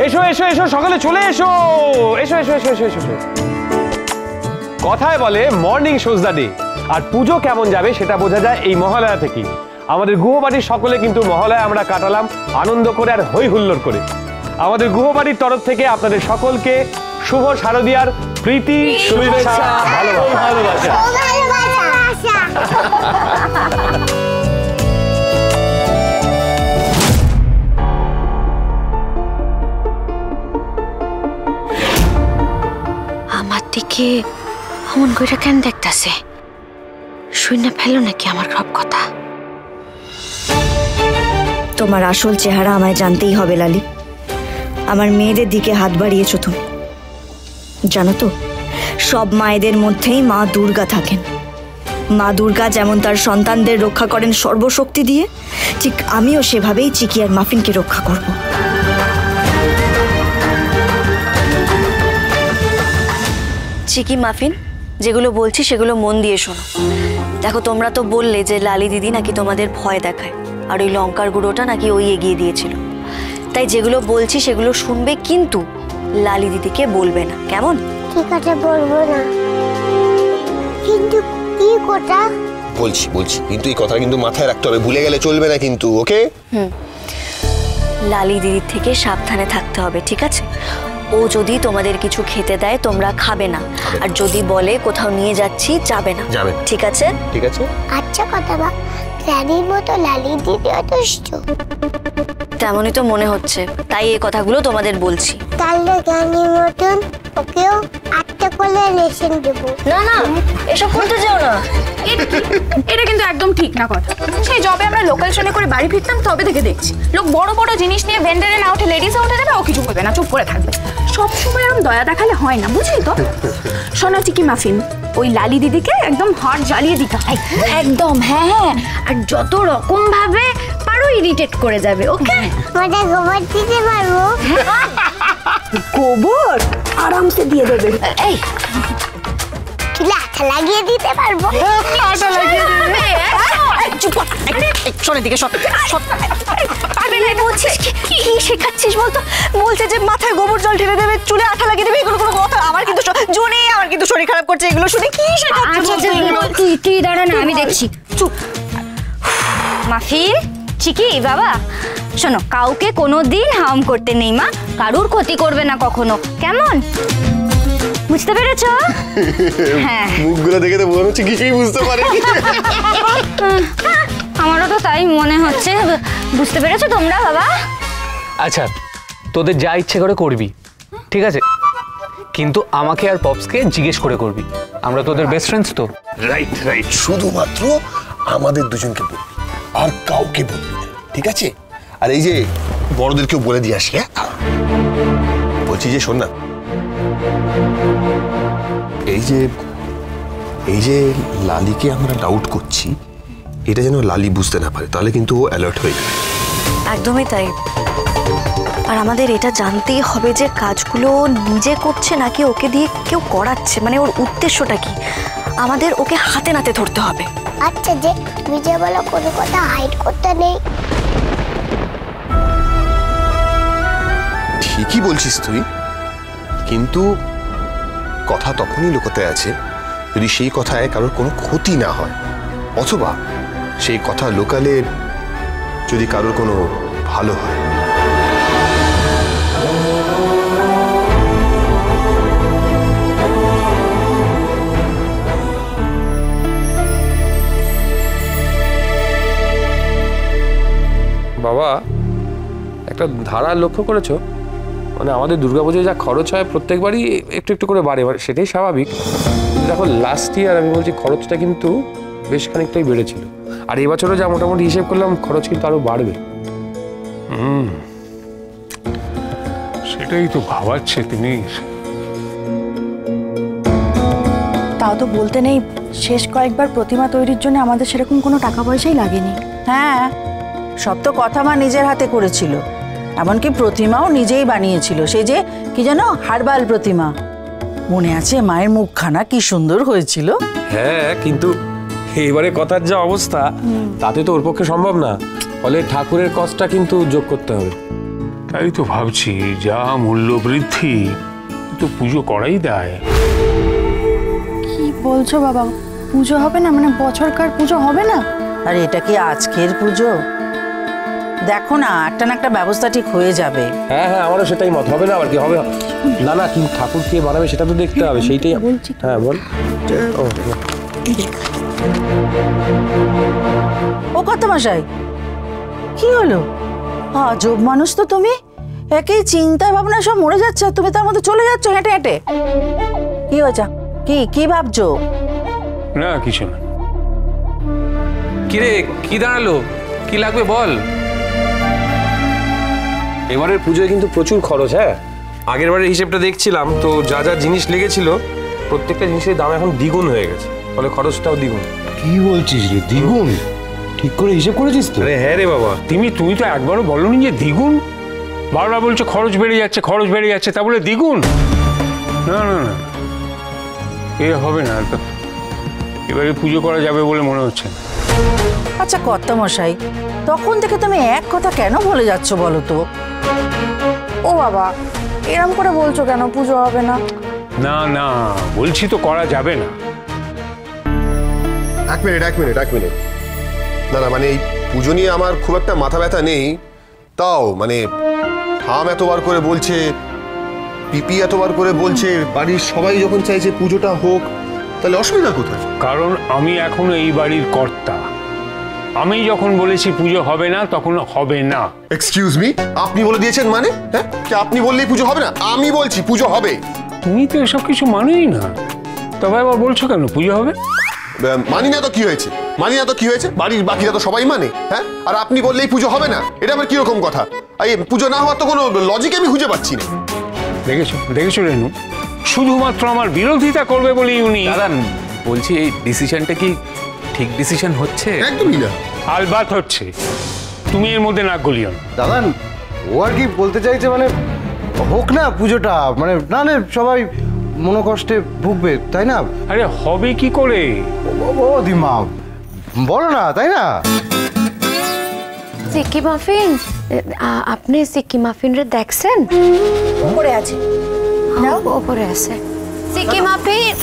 এসো এসো এসো, সকালে চলে এসো, এসো এসো এসো এসো এসো। কথায় বলে মর্নিং শোজ দ্য ডে, আর পুজো কেমন যাবে সেটা বোঝা যায় এই মহালয়া থেকে। আমাদের গুহবাড়ির সকলে কিন্তু মহালয়া আমরা কাটালাম আনন্দ করে আর হই হুল্লোড় করে। আমাদের গুহবাড়ির তরফ থেকে আপনাদের সকলকে শুভ শারদীয়ার প্রীতি, শুভেচ্ছা, ভালোবাসা। আমার দিকে অমন কইরা কেন দেখতাছে? শুনে ফেলো নাকি আমার সব কথা? তোমার আসল চেহারা আমায় জানতেই হবে লালি। আমার মেয়েদের দিকে হাত বাড়িয়েছো তুমি। জানো তো, সব মায়েদের মধ্যেই মা দুর্গা থাকেন। মা দুর্গা যেমন তার সন্তানদের রক্ষা করেন সর্বশক্তি দিয়ে, ঠিক আমিও সেভাবেই চিকি আর মাফিনকে রক্ষা করব। চিকি মাফিন, যেগুলো বলছি সেগুলো মন দিয়ে শোনো। দেখো, তোমরা তো বললে যে লালি দিদি নাকি তোমাদের ভয় দেখায়, আর ওই লঙ্কার গুঁড়োটা নাকি ওই এগিয়ে দিয়েছিল। তাই যেগুলো বলছি সেগুলো শুনবে, কিন্তু লালি দিদিকে বলবে না, কেমন? ঠিক আছে, বলবো না। কিন্তু কি কথা? বলছি বলছি, কিন্তু এই কথা কিন্তু মাথায় রাখতে হবে, ভুলে গেলে চলবে না কিন্তু, ওকে? লালি দিদির থেকে সাবধানে থাকতে হবে, ঠিক আছে? ও যদি তোমাদের কিছু খেতে দেয় তোমরা খাবে না, আর যদি বলে কোথাও নিয়ে যাচ্ছি যাবে না, ঠিক আছে? ঠিক আছে। আচ্ছা কথা বা, রানীর মতো লালি দিদি অদৃষ্ট। তেমনই তো মনে হচ্ছে, তাই এই কথাগুলো তোমাদের বলছি। তাহলে রানীর মতন ওকেও আটটা করে লেসন দেবো। না না, এসব করতে যাও না। এটা কিন্তু একদম ঠিক না কথা। সেই যবে আমরা লোকাল ট্রেনে করে বাড়ি ফিরতাম তবে থেকে দেখছি লোক বড় বড় জিনিস নিয়ে ভেন্ডারে না উঠে লেডিসে উঠে যাবে, ও কিছু বলবে না, চুপ করে থাকবে। সবসময় এরকম দয়া দেখালে হয় না, বুঝলি তো? শোনো চিকি মাফিন, ওই লালি দিদিকে একদম হাড় জ্বালিয়ে দিতে হয় একদম। হ্যাঁ হ্যাঁ, আর যত রকম ভাবে পারো ইরিটেট করে যাবে, ওকে? মানে গোবর দিতে পারবো? গোবর আরামসে দিয়ে দেবে। এই চুলে আঠা লাগিয়ে দিতে পারবো? আটা লাগিয়ে দেবে। চুপ কর, শোনে দিকে সব সব। বলছিস কি শেখাচ্ছিস বলতো? বলছে যে মাথায় গোবর জল ঢেলে দেবে, চুলে আঠা লাগিয়ে দেবে, এগুলো কোনো কথা? আমার কিন্তু জোনে আমার কিন্তু শরীর খারাপ করছে এগুলো শুনে। কি শেখাচ্ছিস? তুই দাঁড়া না, আমি দেখছি। চুপ। মাফিন, চিকি বাবা, শোনো, কাউকে কোনোদিন হার্ম করতে নেই মা, কারুর ক্ষতি করবে না কখনো, কেমন? বুঝতে পেরেছো? হ্যাঁ, মুখগুলো দেখে তো মনে হচ্ছে কিছুই বুঝতে পারিনি। আমারও তো তাই মনে হচ্ছে। বুঝতে পেরেছো তোমরা বাবা? আচ্ছা, তোদের যা ইচ্ছে করে করবি, ঠিক আছে, কিন্তু আমাকে আর পপসকে জিজ্ঞেস করে করবি। আমরা তোদের বেস্ট ফ্রেন্ডস তো। রাইট রাইট, শুধুমাত্র আমাদের দুজনকে বলবি, আর কাউকে বলবি না, ঠিক আছে? আর এই যে বড়দেরকেও বলে দিয়ে আসি। হ্যাঁ, বলছি যে শোন না, এই যে লালিকে আমরা ডাউট করছি, এটা যেন লালি বুঝতে না পারে, তাহলে কিন্তু ও অ্যালার্ট হয়ে যাবে। একদমই তাই। আর আমাদের এটা জানতেই হবে যে কাজগুলো নিজে করছে নাকি ওকে দিয়ে কেউ করাচ্ছে, মানে ওর উদ্দেশ্যটা কি। আমাদের ওকে হাতে নাতে ধরতে হবে। আচ্ছা, যে তুমি যে বলো কোনো কথা হাইড করতে নেই। ঠিকই বলছিস তুই, কিন্তু কথা তখনই লুকোতে আছে যদি সেই কথায় কারোর কোনো ক্ষতি না হয়, অথবা সেই কথা লোকালে যদি কারোর কোনো ভালো হয়। বাবা, একটা ধারা লক্ষ্য করেছো? মানে আমাদের দুর্গাপুজোয় যা খরচ হয় প্রত্যেকবারই একটু একটু করে বাড়ে, সেটাই স্বাভাবিক। দেখো, লাস্ট ইয়ার আমি বলছি খরচটা কিন্তু বেশ খানিকটাই বেড়েছিল, আর এবছরও যা মোটামুটি হিসেব করলাম খরচ কিন্তু আরো বাড়বে। সেটাই তো ভাবাচ্ছে তিনি। তাও তো বলতে নেই, শেষ কয়েকবার প্রতিমা তৈরির জন্য আমাদের সেরকম কোনো টাকা পয়সাই লাগেনি। হ্যাঁ, সব তো কথা মা নিজের হাতে করেছিল, এমনকি প্রতিমাও নিজেই বানিয়েছিল। সেই যে কি যেন হার্বাল প্রতিমা, মনে আছে? মায়ের মুখখানা কি সুন্দর হয়েছিল। হ্যাঁ, কিন্তু এবারে কথার যা অবস্থা তাতে তো ওর পক্ষে সম্ভব না, ফলে ঠাকুরের কষ্টটা কিন্তু যোগ করতে হবে। তাই তো ভাবছি, যা মূল্য বৃদ্ধি, তো পুজো করাই দেয়। কি বলছো বাবা? পুজো হবে না মানে বছরকার পুজো হবে না? আর এটা কি আজকের পুজো? দেখো না, একটা না একটা ব্যবস্থা ঠিক হয়ে যাবে। হ্যাঁ হ্যাঁ, আমারও সেটাই মত। হবে না আবার কি হবে? না না, কিন্তু ঠাকুর কে বানাবে সেটা তো দেখতে হবে, সেইটাই বলছি। হ্যাঁ বল। ও কত মশাই, কি হলো? আজব মানুষ তো তুমি, একেই চিন্তায় ভাবনা সব মরে যাচ্ছে, আর তুমি তার মধ্যে চলে যাচ্ছ হেঁটে হেঁটে। কি হয়েছে? কি কি ভাবছো? না কিছু না। কিরে, কি দাঁড়ালো? কি লাগবে বল। এবারের পুজোয় কিন্তু প্রচুর খরচ। হ্যাঁ, আগের বারের হিসেবটা দেখছিলাম তো, যা যা জিনিস লেগেছিল প্রত্যেকটা জিনিসের দাম এখন দ্বিগুণ হয়ে গেছে, ফলে খরচটাও দ্বিগুণ। কি বলছিস রে, দ্বিগুণ? ঠিক করে হিসেব করেছিস তো? আরে হ্যাঁ রে বাবা। তুমি তো একবারও বলনি যে দ্বিগুণ। বারবার বলছো খরচ বেড়ে যাচ্ছে, খরচ বেড়ে যাচ্ছে, তা বলে দ্বিগুণ? না না না, এ হবে না তো। এবারে পুজো করা যাবে বলে মনে হচ্ছে না। আচ্ছা কর্তা মশাই, তখন থেকে তুমি এক কথা কেন বলে যাচ্ছ বলো তো? ও বাবা, এরম করে বলছো কেন? পুজো হবে না? না না, বলছি তো করা যাবে না। এক মিনিট। না না, মানে এই পুজো নিয়ে আমার খুব একটা মাথা ব্যথা নেই, তাও মানে থাম এতবার করে বলছে, পিপি এতবার করে বলছে, বাড়ির সবাই যখন চাইছে পুজোটা হোক, তাহলে অসুবিধা কোথায়? কারণ আমি এখনো এই বাড়ির কর্তা। আমি যখন বলেছি পুজো হবে না, তখন হবে না। এক্সকিউজ মি, আপনি বলে দিয়েছেন মানে? হ্যাঁ, কি আপনি বললেই পুজো হবে না? আমি বলছি পুজো হবে। তুমি তো এসব কিছু মানোই না, তবে আবার বলছো কেন পুজো হবে? মানি না তো কি হয়েছে? বাড়ির বাকিরা তো সবাই মানে। হ্যাঁ, আর আপনি বললেই পুজো হবে না, এটা আমার কিরকম কথা? এই পুজো না হওয়ার তো কোনো লজিক আমি খুঁজে পাচ্ছি না। দেখেছো রেনু, শুধুমাত্র আমার বিরোধিতা করবে বলেই উনি। দাদান, বলছি এই ডিসিশনটা কি ঠিক ডিসিশন হচ্ছে? একদমই না। আলবাত হচ্ছে, তুমি এর মধ্যে নাক গলিও না। দাদান, ও আর কি বলতে চাইছে, মানে হোক না পুজোটা, মানে নাহলে সবাই মনোকষ্টে ভুগবে, তাই না? আরে হবে কি করে? ও দিমা, বলো না, তাই না? সিকি মাফিন, আপনি সিকি মাফিন রে দেখছেন? উপরে আছে। উপরে আছে সিকি মাফিন।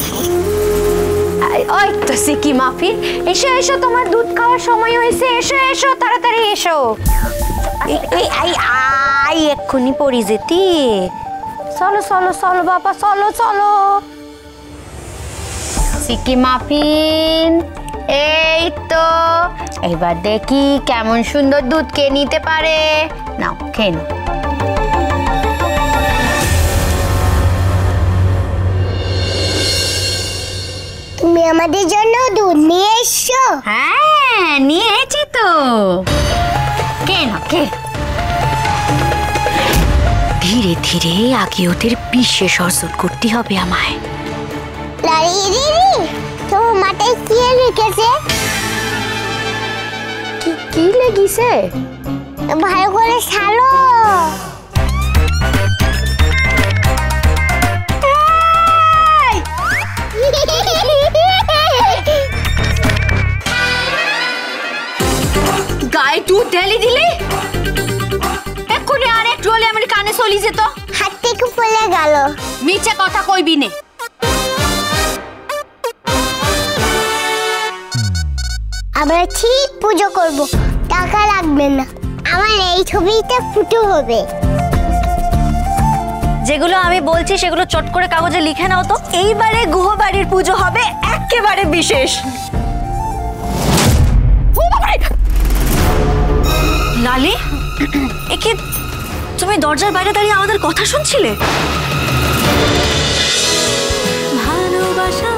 ওই তো সিকি মাফিন, এসো এসো, তোমার দুধ খাওয়ার সময় হয়েছে, এসো এসো, তাড়াতাড়ি এসো। আই এক্ষুনি পড়ি যেতি। চলো চলো চলো বাবা, চলো চলো। সিকি মাফিন, এই তো, এবার দেখি কেমন সুন্দর দুধ কে নিতে পারে। নাও খেয়ে নাও। তুমি আমাদের জন্য দুধ নিয়ে এসছো? হ্যাঁ, নিয়ে এসেছি তো। কে না কে। ধীরে ধীরে আগে ওদের বিশেষ অর্জন করতে হবে আমায়। দিদি, তোমার মাথায় কি লেগেছে? কি লেগেছে? ভালো করে ছাড়ো। গায়ে দুধ ঢেলে দিলে এক্ষুনি আর একটু হলে আমার কানে চলি যেত। হাত থেকে পড়ে গেল। মিছে কথা কইবি নে। আমরা ঠিক পুজো করব, টাকা লাগবে না। আমার এই ছবিটা ফুটো হবে। যেগুলো আমি বলছি সেগুলো চট করে কাগজে লিখে নাও তো। এইবারে গুহবাড়ির পুজো হবে একেবারে বিশেষ। লালি, একে তুমি দরজার বাইরে দাঁড়িয়ে আমাদের কথা শুনছিলে? ভালোবাসা